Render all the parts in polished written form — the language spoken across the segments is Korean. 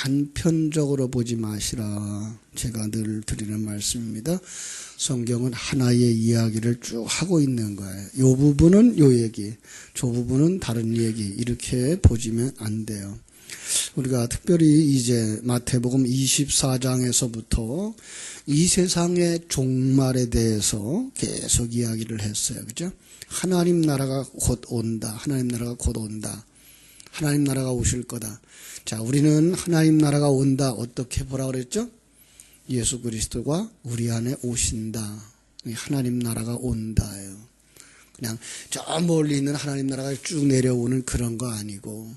단편적으로 보지 마시라. 제가 늘 드리는 말씀입니다. 성경은 하나의 이야기를 쭉 하고 있는 거예요. 요 부분은 요 얘기, 저 부분은 다른 얘기, 이렇게 보시면 안 돼요. 우리가 특별히 이제 마태복음 24장에서부터 이 세상의 종말에 대해서 계속 이야기를 했어요. 그죠? 하나님 나라가 곧 온다. 하나님 나라가 곧 온다. 하나님 나라가 오실 거다. 자, 우리는 하나님 나라가 온다. 어떻게 보라 그랬죠? 예수 그리스도가 우리 안에 오신다. 하나님 나라가 온다예요. 그냥 저 멀리 있는 하나님 나라가 쭉 내려오는 그런 거 아니고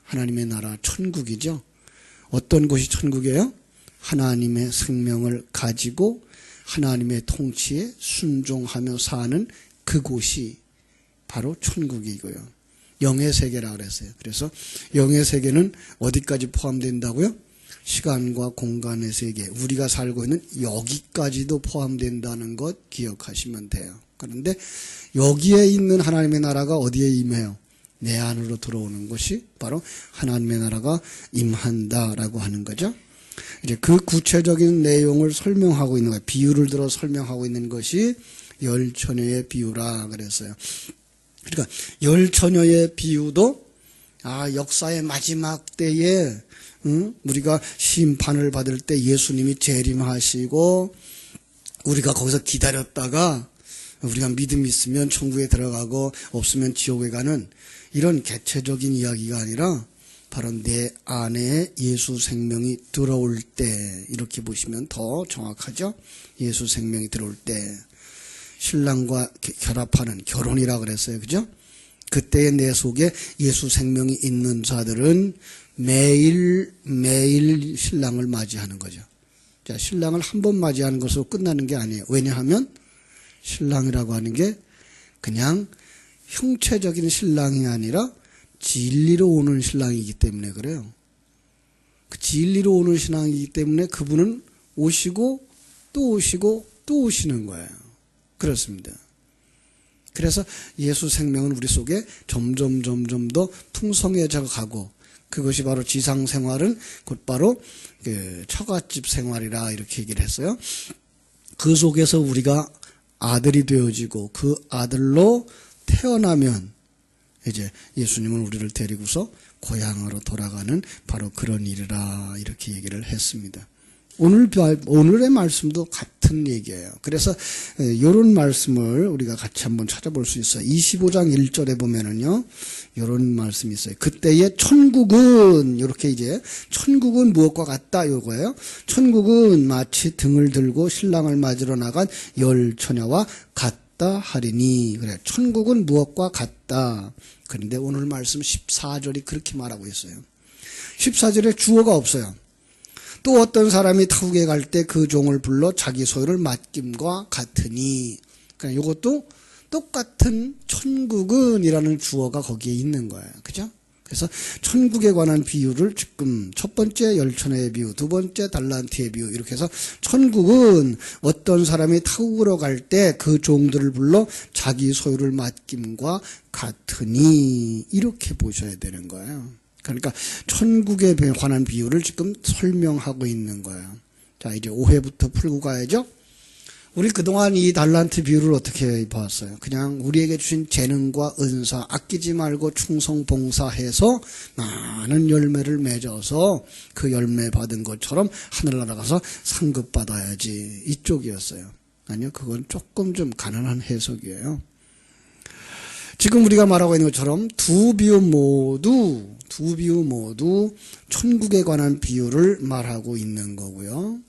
하나님의 나라, 천국이죠. 어떤 곳이 천국이에요? 하나님의 생명을 가지고 하나님의 통치에 순종하며 사는 그곳이 바로 천국이고요. 영의 세계라 그랬어요. 그래서 영의 세계는 어디까지 포함된다고요? 시간과 공간의 세계, 우리가 살고 있는 여기까지도 포함된다는 것 기억하시면 돼요. 그런데 여기에 있는 하나님의 나라가 어디에 임해요? 내 안으로 들어오는 것이 바로 하나님의 나라가 임한다라고 하는 거죠. 이제 그 구체적인 내용을 설명하고 있는 거예요. 비유를 들어 설명하고 있는 것이 열 처녀의 비유라 그랬어요. 그러니까 열 처녀의 비유도 역사의 마지막 때에 우리가 심판을 받을 때 예수님이 재림하시고 우리가 거기서 기다렸다가 우리가 믿음이 있으면 천국에 들어가고 없으면 지옥에 가는 이런 개체적인 이야기가 아니라 바로 내 안에 예수 생명이 들어올 때, 이렇게 보시면 더 정확하죠. 예수 생명이 들어올 때 신랑과 결합하는 결혼이라 그랬어요. 그죠? 그때의 내 속에 예수 생명이 있는 자들은 매일 신랑을 맞이하는 거죠. 자, 신랑을 한 번 맞이하는 것으로 끝나는 게 아니에요. 왜냐하면 신랑이라고 하는 게 그냥 형체적인 신랑이 아니라 진리로 오는 신랑이기 때문에 그래요. 그 진리로 오는 신랑이기 때문에 그분은 오시고 또 오시고 또 오시는 거예요. 그렇습니다. 그래서 예수 생명은 우리 속에 점점 더 풍성해져 가고, 그것이 바로 지상 생활은 곧바로 그 처갓집 생활이라 이렇게 얘기를 했어요. 그 속에서 우리가 아들이 되어지고 그 아들로 태어나면 이제 예수님은 우리를 데리고서 고향으로 돌아가는 바로 그런 일이라 이렇게 얘기를 했습니다. 오늘의 말씀도 같은 얘기예요. 그래서 이런 말씀을 우리가 같이 한번 찾아볼 수 있어요. 25장 1절에 보면은요, 이런 말씀이 있어요. 그때의 천국은, 이렇게 이제, 천국은 무엇과 같다, 요거예요. 천국은 마치 등을 들고 신랑을 맞으러 나간 열 처녀와 같다 하리니. 그래, 천국은 무엇과 같다. 그런데 오늘 말씀 14절이 그렇게 말하고 있어요. 14절에 주어가 없어요. 또 어떤 사람이 타국에 갈 때 그 종을 불러 자기 소유를 맡김과 같으니. 그러니까 이것도 똑같은 천국은 이라는 주어가 거기에 있는 거예요. 그죠? 그래서 천국에 관한 비유를 지금 첫 번째 열처녀의 비유, 두 번째 달란트의 비유, 이렇게 해서 천국은 어떤 사람이 타국으로 갈 때 그 종들을 불러 자기 소유를 맡김과 같으니, 이렇게 보셔야 되는 거예요. 그러니까 천국에 관한 비유를 지금 설명하고 있는 거예요. 자, 이제 5회부터 풀고 가야죠. 우리 그동안 이 달란트 비유를 어떻게 봤어요? 그냥 우리에게 주신 재능과 은사 아끼지 말고 충성 봉사해서 많은 열매를 맺어서 그 열매 받은 것처럼 하늘나라 가서 상급 받아야지, 이쪽이었어요. 아니요, 그건 조금 좀 가난한 해석이에요. 지금 우리가 말하고 있는 것처럼 두 비유 모두 천국에 관한 비유를 말하고 있는 거고요.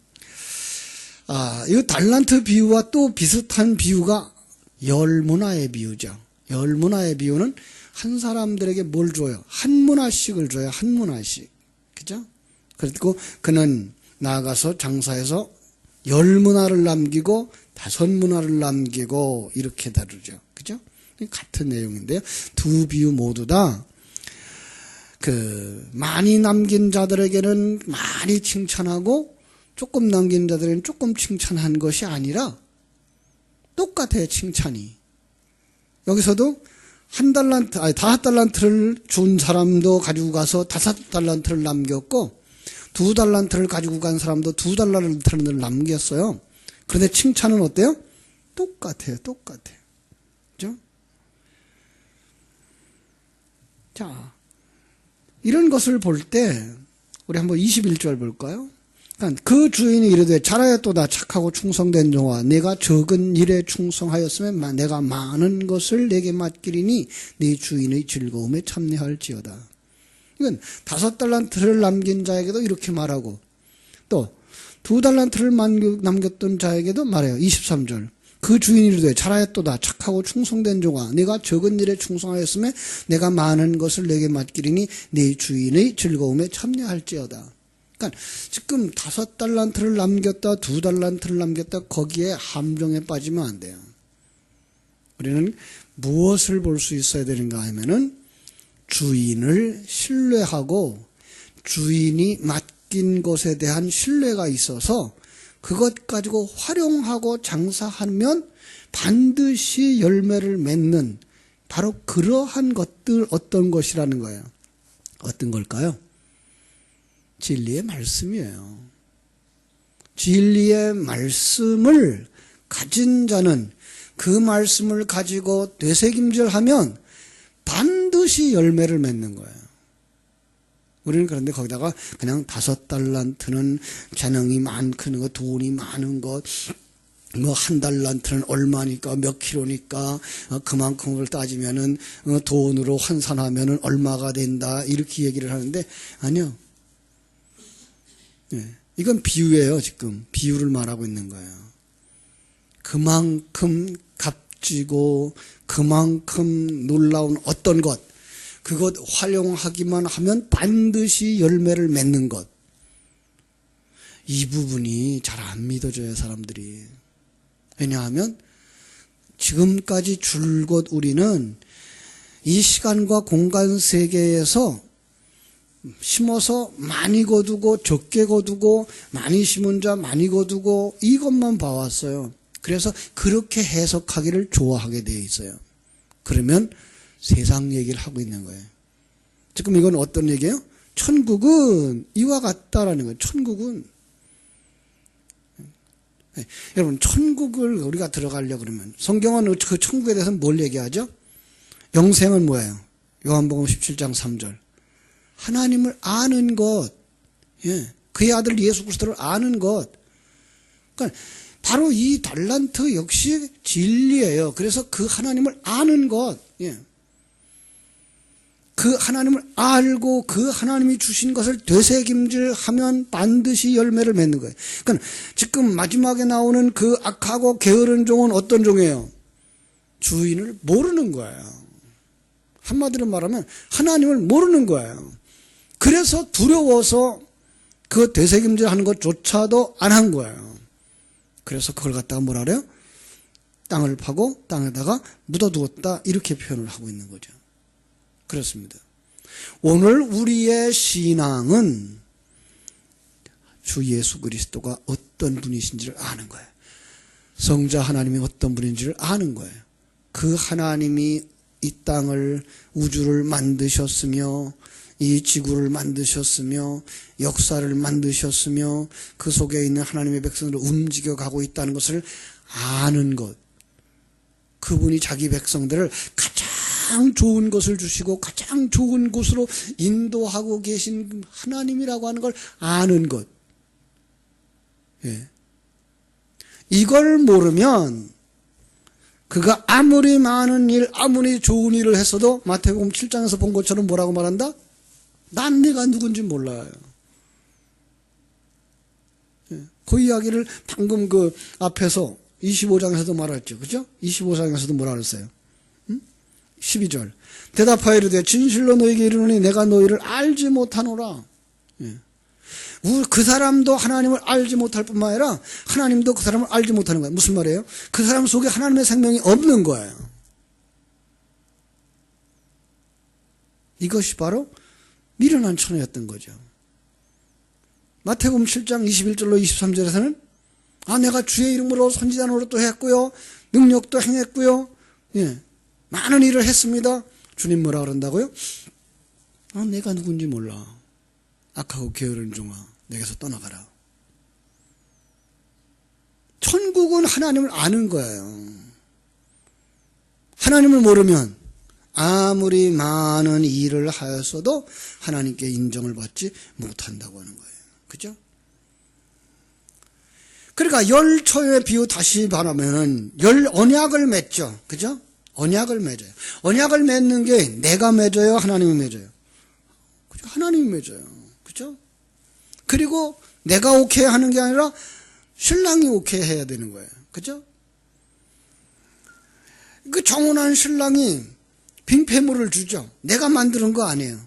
이 달란트 비유와 또 비슷한 비유가 열문화의 비유죠. 열문화의 비유는 한 사람들에게 뭘 줘요? 한 문화씩을 줘요. 한 문화씩. 그죠? 그리고 그는 나아가서 장사해서 10문화를 남기고 5문화를 남기고 이렇게 다루죠. 그죠? 같은 내용인데요. 두 비유 모두 다 많이 남긴 자들에게는 많이 칭찬하고 조금 남긴 자들에게는 조금 칭찬한 것이 아니라 똑같아요, 칭찬이. 여기서도 5달란트를 준 사람도 가지고 가서 5달란트를 남겼고, 2달란트를 가지고 간 사람도 2달란트를 남겼어요. 그런데 칭찬은 어때요? 똑같아요. 그죠? 자, 이런 것을 볼 때 우리 한번 21절 볼까요? 그러니까 그 주인이 이르되 잘하였도다 착하고 충성된 종아 내가 적은 일에 충성하였으면 내가 많은 것을 내게 맡기리니 네 주인의 즐거움에 참여할지어다. 이건 5달란트를 남긴 자에게도 이렇게 말하고 또 2달란트를 남겼던 자에게도 말해요. 23절 그 주인이 이르되 잘하였도다 착하고 충성된 종아 내가 적은 일에 충성하였으면 내가 많은 것을 내게 맡기리니 네 주인의 즐거움에 참여할지어다. 그러니까 지금 5달란트를 남겼다 2달란트를 남겼다 거기에 함정에 빠지면 안 돼요. 우리는 무엇을 볼 수 있어야 되는가 하면은 주인을 신뢰하고 주인이 맡긴 것에 대한 신뢰가 있어서 그것 가지고 활용하고 장사하면 반드시 열매를 맺는 바로 그러한 것들 어떤 것이라는 거예요. 어떤 걸까요? 진리의 말씀이에요. 진리의 말씀을 가진 자는 그 말씀을 가지고 되새김질하면 반드시 열매를 맺는 거예요. 우리는 그런데 거기다가 그냥 5달란트는 재능이 많은 것, 돈이 많은 것, 뭐 1달란트는 얼마니까 몇 킬로니까 그만큼을 따지면은 돈으로 환산하면은 얼마가 된다 이렇게 얘기를 하는데 아니요. 네, 이건 비유예요. 지금 비유를 말하고 있는 거예요. 그만큼 값지고 그만큼 놀라운 어떤 것 그것 활용하기만 하면 반드시 열매를 맺는 것. 이 부분이 잘 안 믿어져요, 사람들이. 왜냐하면 지금까지 줄곧 우리는 이 시간과 공간 세계에서 심어서 많이 거두고 적게 거두고 많이 심은 자 많이 거두고 이것만 봐왔어요. 그래서 그렇게 해석하기를 좋아하게 되어 있어요. 그러면 세상 얘기를 하고 있는 거예요. 지금 이건 어떤 얘기예요? 천국은 이와 같다라는 거예요. 천국은 여러분 천국을 우리가 들어가려고 그러면 성경은 그 천국에 대해서 뭘 얘기하죠? 영생은 뭐예요? 요한복음 17장 3절 하나님을 아는 것, 그의 아들 예수 그리스도를 아는 것. 그러니까 바로 이 달란트 역시 진리예요. 그래서 그 하나님을 아는 것, 그 하나님을 알고 그 하나님이 주신 것을 되새김질하면 반드시 열매를 맺는 거예요. 그러니까 지금 마지막에 나오는 그 악하고 게으른 종은 어떤 종이에요? 주인을 모르는 거예요. 한마디로 말하면 하나님을 모르는 거예요. 그래서 두려워서 그 되새김질하는 것조차도 안 한 거예요. 그래서 그걸 갖다가 뭐라 그래요? 땅을 파고 땅에다가 묻어두었다 이렇게 표현을 하고 있는 거죠. 그렇습니다. 오늘 우리의 신앙은 주 예수 그리스도가 어떤 분이신지를 아는 거예요. 성자 하나님이 어떤 분인지를 아는 거예요. 그 하나님이 이 땅을 우주를 만드셨으며 이 지구를 만드셨으며 역사를 만드셨으며 그 속에 있는 하나님의 백성들을 움직여가고 있다는 것을 아는 것. 그분이 자기 백성들을 가장 좋은 것을 주시고 가장 좋은 곳으로 인도하고 계신 하나님이라고 하는 걸 아는 것. 이걸 모르면 그가 아무리 많은 일, 아무리 좋은 일을 했어도 마태복음 7장에서 본 것처럼 뭐라고 말한다? 난 내가 누군지 몰라요. 그 이야기를 방금 그 앞에서 25장에서도 말했죠. 그죠? 25장에서도 뭐라 그랬어요? 12절. 대답하여 이르되 진실로 너에게 이르노니 내가 너희를 알지 못하노라. 그 사람도 하나님을 알지 못할 뿐만 아니라 하나님도 그 사람을 알지 못하는 거예요. 무슨 말이에요? 그 사람 속에 하나님의 생명이 없는 거예요. 이것이 바로 미련한 처녀였던 거죠. 마태복음 7장 21절로 23절에서는 내가 주의 이름으로 선지자 노릇도 했고요. 능력도 행했고요. 많은 일을 했습니다. 주님 뭐라 그런다고요? 내가 누군지 몰라. 악하고 게으른 종아. 내게서 떠나가라. 천국은 하나님을 아는 거예요. 하나님을 모르면 아무리 많은 일을 하였어도 하나님께 인정을 받지 못한다고 하는 거예요. 그죠? 그러니까 열처의 비유 다시 말하면은 열 언약을 맺죠. 그죠? 언약을 맺어요. 언약을 맺는 게 내가 맺어요? 하나님이 맺어요? 그죠? 하나님이 맺어요. 그죠? 그리고 내가 오케이 하는 게 아니라 신랑이 오케이 해야 되는 거예요. 그죠? 그 정혼한 신랑이 빙패물을 주죠. 내가 만드는 거 아니에요.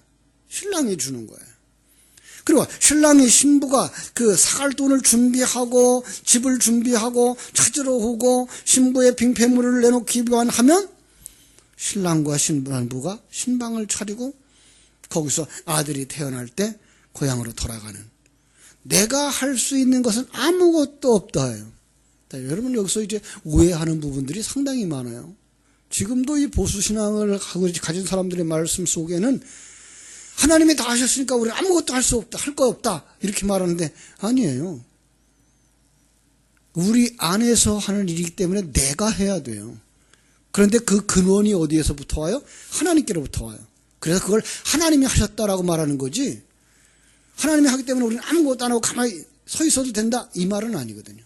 신랑이 주는 거예요. 그리고 신랑이 신부가 그 사갈 돈을 준비하고 집을 준비하고 찾으러 오고 신부의 빙패물을 내놓기 위하면 신랑과 신부가 신방을 차리고 거기서 아들이 태어날 때 고향으로 돌아가는, 내가 할 수 있는 것은 아무것도 없다예요. 여러분 여기서 이제 오해하는 부분들이 상당히 많아요. 지금도 이 보수신앙을 가진 사람들의 말씀 속에는 하나님이 다 하셨으니까 우리 아무것도 할 수 없다, 할 거 없다 이렇게 말하는데 아니에요. 우리 안에서 하는 일이기 때문에 내가 해야 돼요. 그런데 그 근원이 어디에서부터 와요? 하나님께로부터 와요. 그래서 그걸 하나님이 하셨다라고 말하는 거지, 하나님이 하기 때문에 우리는 아무것도 안 하고 가만히 서 있어도 된다 이 말은 아니거든요.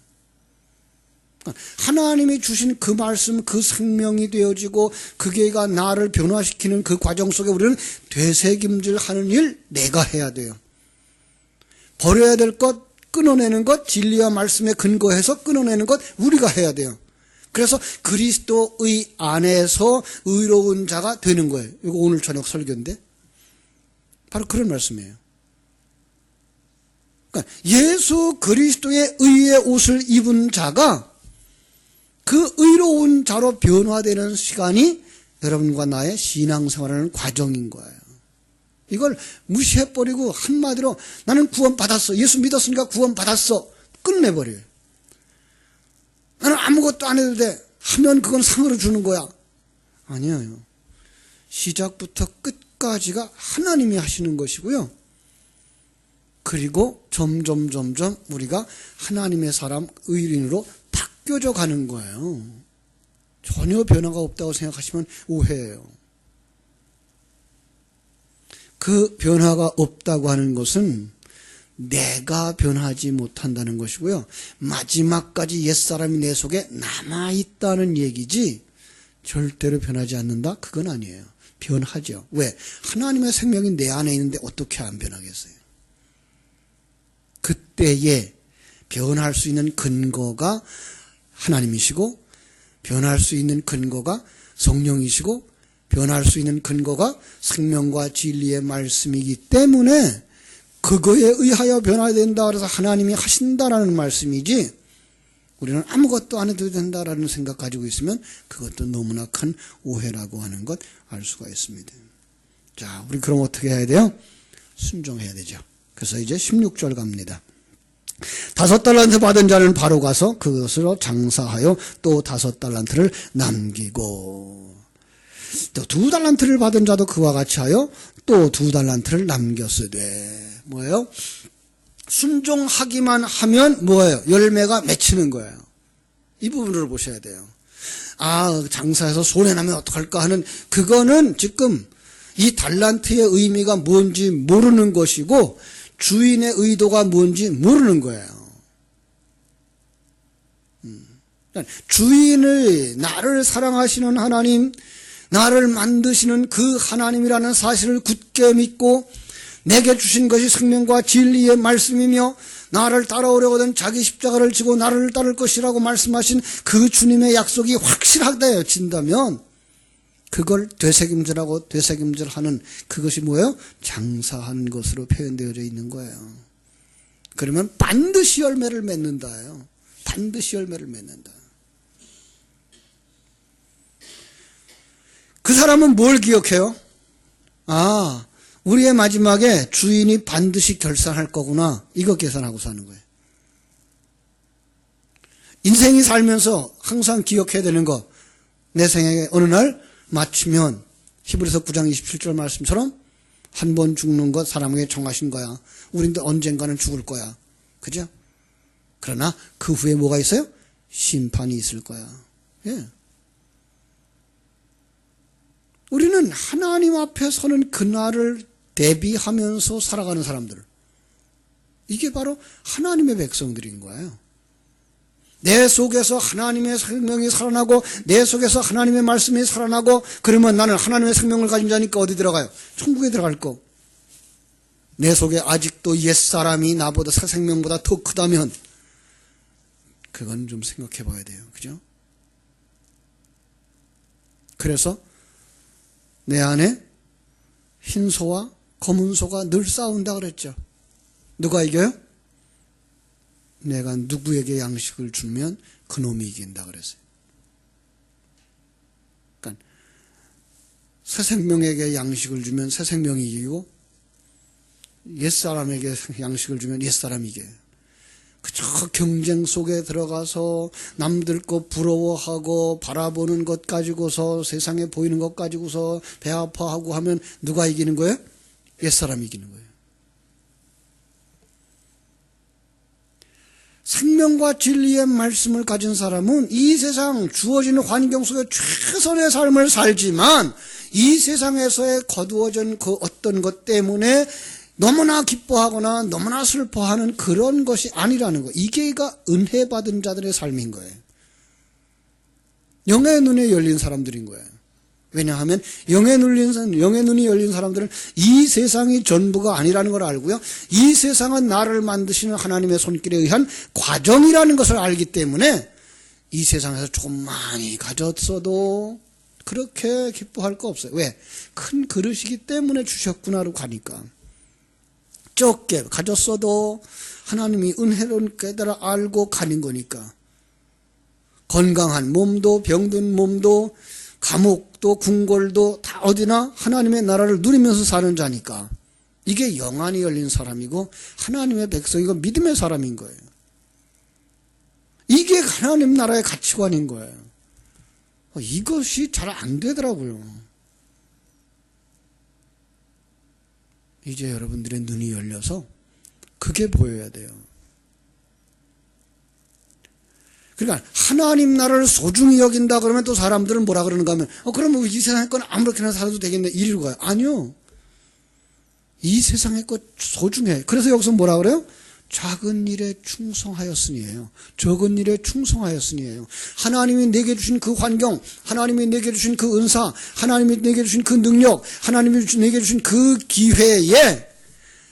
하나님이 주신 그 말씀, 그 생명이 되어지고 그게가 나를 변화시키는 그 과정 속에 우리는 되새김질하는 일 내가 해야 돼요. 버려야 될 것, 끊어내는 것, 진리와 말씀에 근거해서 끊어내는 것 우리가 해야 돼요. 그래서 그리스도의 안에서 의로운 자가 되는 거예요. 이거 오늘 저녁 설교인데 바로 그런 말씀이에요. 그러니까 예수 그리스도의 의의 옷을 입은 자가 그 의로운 자로 변화되는 시간이 여러분과 나의 신앙생활하는 과정인 거예요. 이걸 무시해버리고 한마디로 나는 구원받았어, 예수 믿었으니까 구원받았어 끝내버려요. 나는 아무것도 안 해도 돼 하면 그건 상으로 주는 거야. 아니에요. 시작부터 끝까지가 하나님이 하시는 것이고요. 그리고 점점 우리가 하나님의 사람, 의인으로 바뀌어져 가는 거예요. 전혀 변화가 없다고 생각하시면 오해예요. 그 변화가 없다고 하는 것은 내가 변하지 못한다는 것이고요. 마지막까지 옛사람이 내 속에 남아있다는 얘기지 절대로 변하지 않는다? 그건 아니에요. 변하죠. 왜? 하나님의 생명이 내 안에 있는데 어떻게 안 변하겠어요? 그때에 변할 수 있는 근거가 하나님이시고, 변할 수 있는 근거가 성령이시고, 변할 수 있는 근거가 생명과 진리의 말씀이기 때문에 그거에 의하여 변화된다 그래서 하나님이 하신다라는 말씀이지, 우리는 아무것도 안 해도 된다라는 생각 가지고 있으면 그것도 너무나 큰 오해라고 하는 것 알 수가 있습니다. 자, 우리 그럼 어떻게 해야 돼요? 순종해야 되죠. 그래서 이제 16절 갑니다. 5달란트 받은 자는 바로 가서 그것으로 장사하여 또 5달란트를 남기고, 또 2달란트를 받은 자도 그와 같이 하여 또 2달란트를 남겼으되, 뭐예요? 순종하기만 하면 뭐예요? 열매가 맺히는 거예요. 이 부분을 보셔야 돼요. 아, 장사해서 손해나면 어떡할까 하는, 그거는 지금 이 달란트의 의미가 뭔지 모르는 것이고 주인의 의도가 뭔지 모르는 거예요. 주인을, 나를 사랑하시는 하나님, 나를 만드시는 그 하나님이라는 사실을 굳게 믿고 내게 주신 것이 생명과 진리의 말씀이며 나를 따라오려거든 자기 십자가를 지고 나를 따를 것이라고 말씀하신 그 주님의 약속이 확실하다진다면 그걸 되새김질하는 그것이 뭐예요? 장사하는 것으로 표현되어져 있는 거예요. 그러면 반드시 열매를 맺는다예요. 반드시 열매를 맺는다. 그 사람은 뭘 기억해요? 아, 우리의 마지막에 주인이 반드시 결산할 거구나. 이거 계산하고 사는 거예요. 인생이 살면서 항상 기억해야 되는 거, 내 생에 어느 날 마치면 히브리서 9장 27절 말씀처럼 한 번 죽는 것 사람에게 정하신 거야. 우린도 언젠가는 죽을 거야. 그죠? 그러나 그 후에 뭐가 있어요? 심판이 있을 거야. 예. 우리는 하나님 앞에 서는 그날을 대비하면서 살아가는 사람들. 이게 바로 하나님의 백성들인 거예요. 내 속에서 하나님의 생명이 살아나고 내 속에서 하나님의 말씀이 살아나고 그러면 나는 하나님의 생명을 가진 자니까 어디 들어가요? 천국에 들어갈 거. 내 속에 아직도 옛사람이 나보다 새 생명보다 더 크다면 그건 좀 생각해 봐야 돼요. 그죠? 그래서 내 안에 흰 소와 검은 소가 늘 싸운다 그랬죠. 누가 이겨요? 내가 누구에게 양식을 주면 그놈이 이긴다 그랬어요. 그러니까 새 생명에게 양식을 주면 새 생명이 이기고 옛사람에게 양식을 주면 옛사람이 이겨요. 그저 경쟁 속에 들어가서 남들 거 부러워하고 바라보는 것 가지고서 세상에 보이는 것 가지고서 배 아파하고 하면 누가 이기는 거예요? 옛사람이 이기는 거예요. 생명과 진리의 말씀을 가진 사람은 이 세상 주어지는 환경 속에 최선의 삶을 살지만 이 세상에서의 거두어진 그 어떤 것 때문에 너무나 기뻐하거나 너무나 슬퍼하는 그런 것이 아니라는 거예요. 이게가 은혜 받은 자들의 삶인 거예요. 영의 눈에 열린 사람들인 거예요. 왜냐하면 영의 눈이 열린 사람들은 이 세상이 전부가 아니라는 걸 알고요. 이 세상은 나를 만드시는 하나님의 손길에 의한 과정이라는 것을 알기 때문에 이 세상에서 조금 많이 가졌어도 그렇게 기뻐할 거 없어요. 왜? 큰 그릇이기 때문에 주셨구나로 가니까. 적게 가졌어도 하나님이 은혜로운 깨달아 알고 가는 거니까. 건강한 몸도 병든 몸도 감옥도 궁궐도 다 어디나 하나님의 나라를 누리면서 사는 자니까 이게 영안이 열린 사람이고 하나님의 백성이고 믿음의 사람인 거예요. 이게 하나님 나라의 가치관인 거예요. 이것이 잘 안 되더라고요. 이제 여러분들의 눈이 열려서 그게 보여야 돼요. 그러니까 하나님 나라를 소중히 여긴다 그러면 또 사람들은 뭐라 그러는가 하면 그럼 이 세상의 건 아무렇게나 살아도 되겠네 이리로 가요. 아니요. 이 세상의 것 소중해. 그래서 여기서 뭐라 그래요? 작은 일에 충성하였으니예요. 적은 일에 충성하였으니예요. 하나님이 내게 주신 그 환경, 하나님이 내게 주신 그 은사, 하나님이 내게 주신 그 능력, 하나님이 내게 주신 그 기회에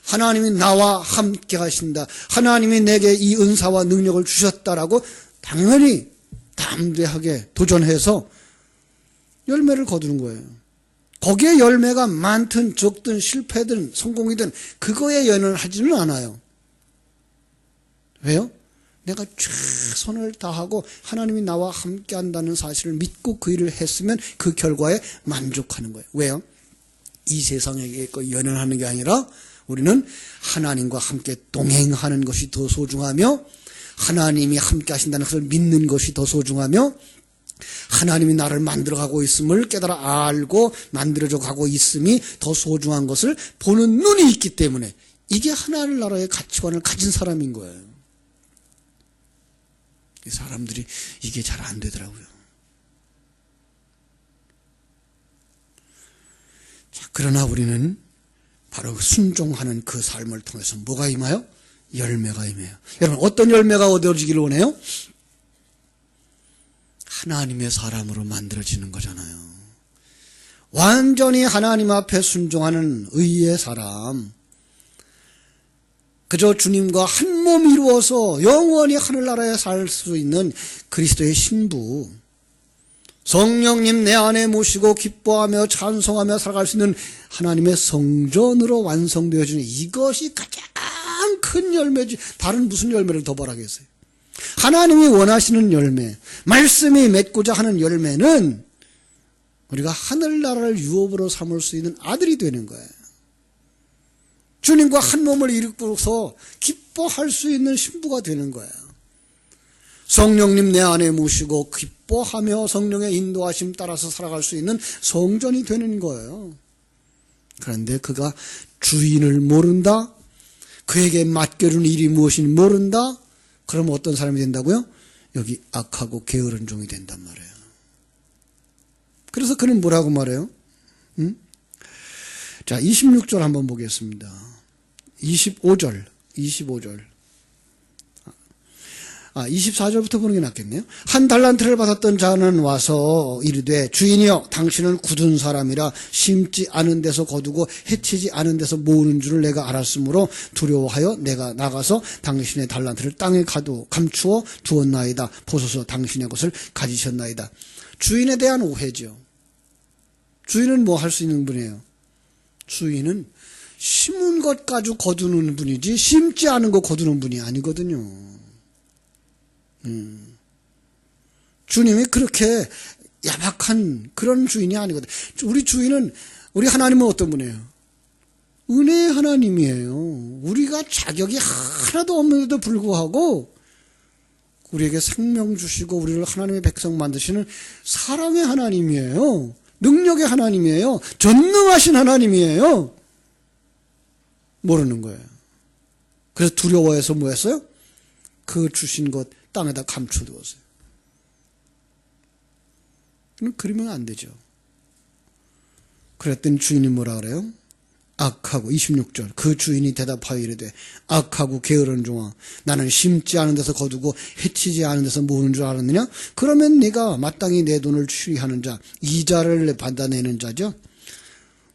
하나님이 나와 함께 하신다. 하나님이 내게 이 은사와 능력을 주셨다라고 당연히 담대하게 도전해서 열매를 거두는 거예요. 거기에 열매가 많든 적든 실패든 성공이든 그거에 연연을 하지는 않아요. 왜요? 내가 최선을 다하고 하나님이 나와 함께 한다는 사실을 믿고 그 일을 했으면 그 결과에 만족하는 거예요. 왜요? 이 세상에 연연하는 게 아니라 우리는 하나님과 함께 동행하는 것이 더 소중하며 하나님이 함께 하신다는 것을 믿는 것이 더 소중하며 하나님이 나를 만들어가고 있음을 깨달아 알고 만들어져 가고 있음이 더 소중한 것을 보는 눈이 있기 때문에 이게 하나님 나라의 가치관을 가진 사람인 거예요. 이 사람들이 이게 잘 안 되더라고요. 자, 그러나 우리는 바로 순종하는 그 삶을 통해서 뭐가 임하여? 열매가 임해요. 여러분 어떤 열매가 얻어지기를 원해요? 하나님의 사람으로 만들어지는 거잖아요. 완전히 하나님 앞에 순종하는 의의 사람, 그저 주님과 한 몸 이루어서 영원히 하늘나라에 살 수 있는 그리스도의 신부, 성령님 내 안에 모시고 기뻐하며 찬송하며 살아갈 수 있는 하나님의 성전으로 완성되어지는 이것이 가장 큰 열매지 다른 무슨 열매를 더 바라겠어요. 하나님이 원하시는 열매, 말씀이 맺고자 하는 열매는 우리가 하늘나라를 유업으로 삼을 수 있는 아들이 되는 거예요. 주님과 한 몸을 이루고서 기뻐할 수 있는 신부가 되는 거예요. 성령님 내 안에 모시고 기뻐하며 성령의 인도하심 따라서 살아갈 수 있는 성전이 되는 거예요. 그런데 그가 주인을 모른다? 그에게 맡겨준 일이 무엇인지 모른다? 그러면 어떤 사람이 된다고요? 여기 악하고 게으른 종이 된단 말이에요. 그래서 그는 뭐라고 말해요? 자, 26절 한번 보겠습니다. 25절. 24절부터 보는 게 낫겠네요. 한 달란트를 받았던 자는 와서 이르되 주인이여 당신은 굳은 사람이라 심지 않은 데서 거두고 해치지 않은 데서 모으는 줄을 내가 알았으므로 두려워하여 내가 나가서 당신의 달란트를 땅에 감추어 두었나이다. 보소서 당신의 것을 가지셨나이다. 주인에 대한 오해죠. 주인은 뭐 할 수 있는 분이에요? 주인은 심은 것 가지고 거두는 분이지 심지 않은 거 거두는 분이 아니거든요. 주님이 그렇게 야박한 그런 주인이 아니거든. 우리 주인은, 우리 하나님은 어떤 분이에요? 은혜의 하나님이에요. 우리가 자격이 하나도 없는데도 불구하고 우리에게 생명 주시고 우리를 하나님의 백성 만드시는 사랑의 하나님이에요. 능력의 하나님이에요. 전능하신 하나님이에요. 모르는 거예요. 그래서 두려워해서 뭐 했어요? 그 주신 것 땅에다 감춰두었어요. 그러면 안 되죠. 그랬더니 주인이 뭐라 그래요? 악하고 26절 그 주인이 대답하여 이르되 악하고 게으른 종아 나는 심지 않은 데서 거두고 해치지 않은 데서 모으는 줄 알았느냐? 그러면 네가 마땅히 내 돈을 추리하는 자 이자를 받아내는 자죠.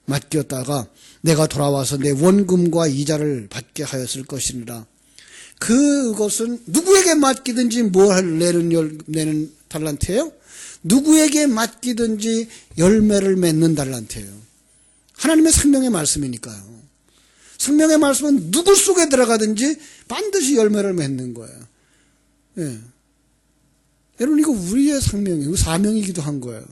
맡겼다가 내가 돌아와서 내 원금과 이자를 받게 하였을 것이니라. 그것은 누구에게 맡기든지 뭘 내는 달란트예요? 누구에게 맡기든지 열매를 맺는 달란트예요. 하나님의 생명의 말씀이니까요. 생명의 말씀은 누구 속에 들어가든지 반드시 열매를 맺는 거예요. 예. 여러분 이거 우리의 생명이고 사명이기도 한 거예요.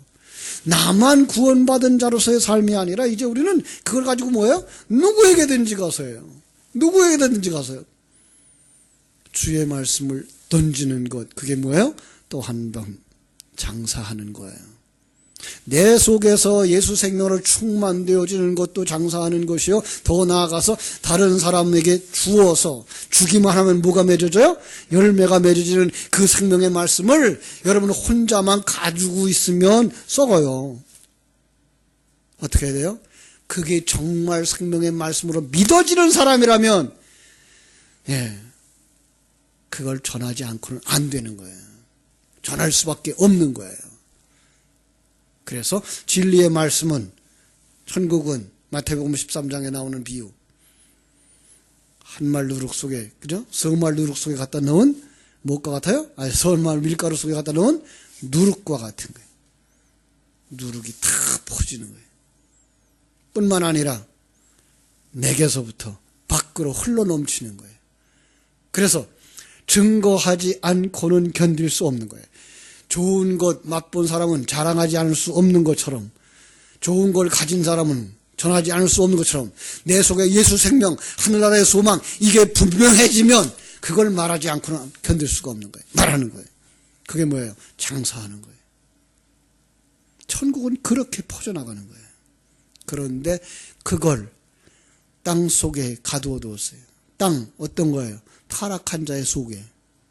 나만 구원받은 자로서의 삶이 아니라 이제 우리는 그걸 가지고 뭐예요? 누구에게든지 가서요. 누구에게든지 가서요. 주의 말씀을 던지는 것, 그게 뭐예요? 또 한 번 장사하는 거예요. 내 속에서 예수 생명으로 충만되어지는 것도 장사하는 것이요. 더 나아가서 다른 사람에게 주어서 주기만 하면 뭐가 맺어져요? 열매가 맺어지는 그 생명의 말씀을 여러분 혼자만 가지고 있으면 썩어요. 어떻게 해야 돼요? 그게 정말 생명의 말씀으로 믿어지는 사람이라면 그걸 전하지 않고는 안 되는 거예요. 전할 수밖에 없는 거예요. 그래서 진리의 말씀은, 천국은 마태복음 13장에 나오는 비유, 한말 누룩 속에, 그죠? 석말 누룩 속에 갖다 넣은 무엇과 같아요? 석말 밀가루 속에 갖다 넣은 누룩과 같은 거예요. 누룩이 다 퍼지는 거예요. 뿐만 아니라 내게서부터 밖으로 흘러 넘치는 거예요. 그래서 증거하지 않고는 견딜 수 없는 거예요. 좋은 것 맛본 사람은 자랑하지 않을 수 없는 것처럼, 좋은 걸 가진 사람은 전하지 않을 수 없는 것처럼, 내 속에 예수 생명, 하늘나라의 소망, 이게 분명해지면 그걸 말하지 않고는 견딜 수가 없는 거예요. 말하는 거예요. 그게 뭐예요? 장사하는 거예요. 천국은 그렇게 퍼져나가는 거예요. 그런데 그걸 땅 속에 가두어 두었어요. 땅 어떤 거예요? 타락한 자의 속에,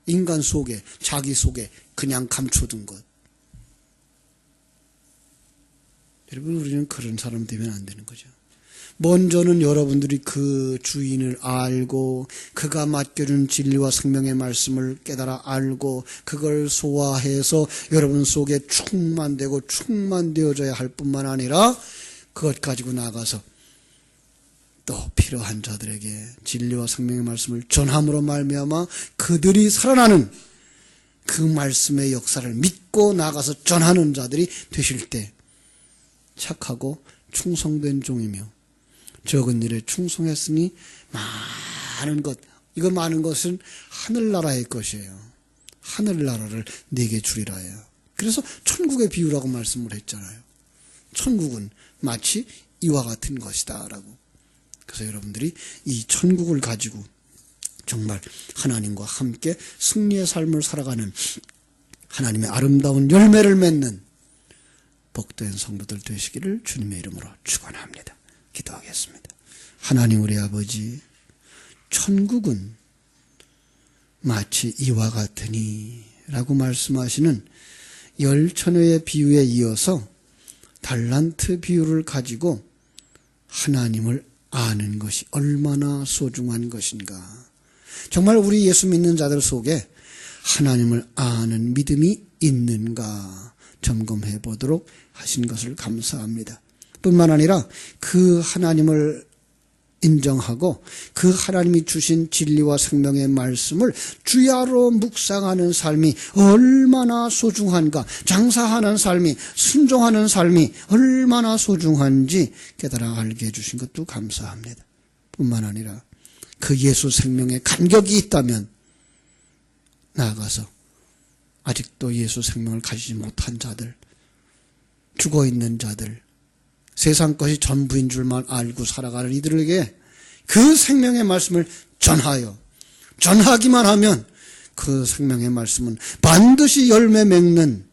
인간 속에, 자기 속에 그냥 감춰둔 것. 여러분 우리는 그런 사람 되면 안 되는 거죠. 먼저는 여러분들이 그 주인을 알고 그가 맡겨준 진리와 생명의 말씀을 깨달아 알고 그걸 소화해서 여러분 속에 충만되고 충만되어져야 할 뿐만 아니라 그것 가지고 나가서 또 필요한 자들에게 진리와 생명의 말씀을 전함으로 말미암아 그들이 살아나는 그 말씀의 역사를 믿고 나가서 전하는 자들이 되실 때 착하고 충성된 종이며 적은 일에 충성했으니 많은 것, 이거 많은 것은 하늘나라의 것이에요. 하늘나라를 내게 주리라예요. 그래서 천국의 비유라고 말씀을 했잖아요. 천국은 마치 이와 같은 것이다 라고. 그래서 여러분들이 이 천국을 가지고 정말 하나님과 함께 승리의 삶을 살아가는 하나님의 아름다운 열매를 맺는 복된 성도들 되시기를 주님의 이름으로 축원합니다. 기도하겠습니다. 하나님 우리 아버지, 천국은 마치 이와 같으니 라고 말씀하시는 열천회의 비유에 이어서 달란트 비유를 가지고 하나님을 아는 것이 얼마나 소중한 것인가. 정말 우리 예수 믿는 자들 속에 하나님을 아는 믿음이 있는가 점검해 보도록 하신 것을 감사합니다. 뿐만 아니라 그 하나님을 인정하고 그 하나님이 주신 진리와 생명의 말씀을 주야로 묵상하는 삶이 얼마나 소중한가, 장사하는 삶이, 순종하는 삶이 얼마나 소중한지 깨달아 알게 해주신 것도 감사합니다. 뿐만 아니라 그 예수 생명에 간격이 있다면 나아가서 아직도 예수 생명을 가지지 못한 자들, 죽어있는 자들, 세상 것이 전부인 줄만 알고 살아가는 이들에게 그 생명의 말씀을 전하기만 하면 그 생명의 말씀은 반드시 열매 맺는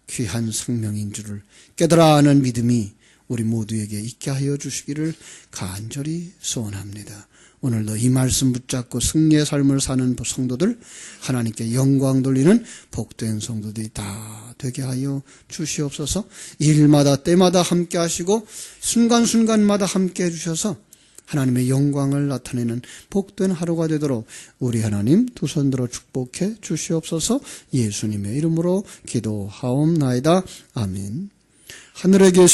귀한 생명인 줄을 깨달아 아는 믿음이 우리 모두에게 있게 하여 주시기를 간절히 소원합니다. 오늘도 이 말씀 붙잡고 승리의 삶을 사는 성도들, 하나님께 영광 돌리는 복된 성도들이 다 되게 하여 주시옵소서. 일마다 때마다 함께 하시고 순간순간마다 함께 해주셔서 하나님의 영광을 나타내는 복된 하루가 되도록 우리 하나님 두 손 들어 축복해 주시옵소서. 예수님의 이름으로 기도하옵나이다. 아멘. 하늘에 계신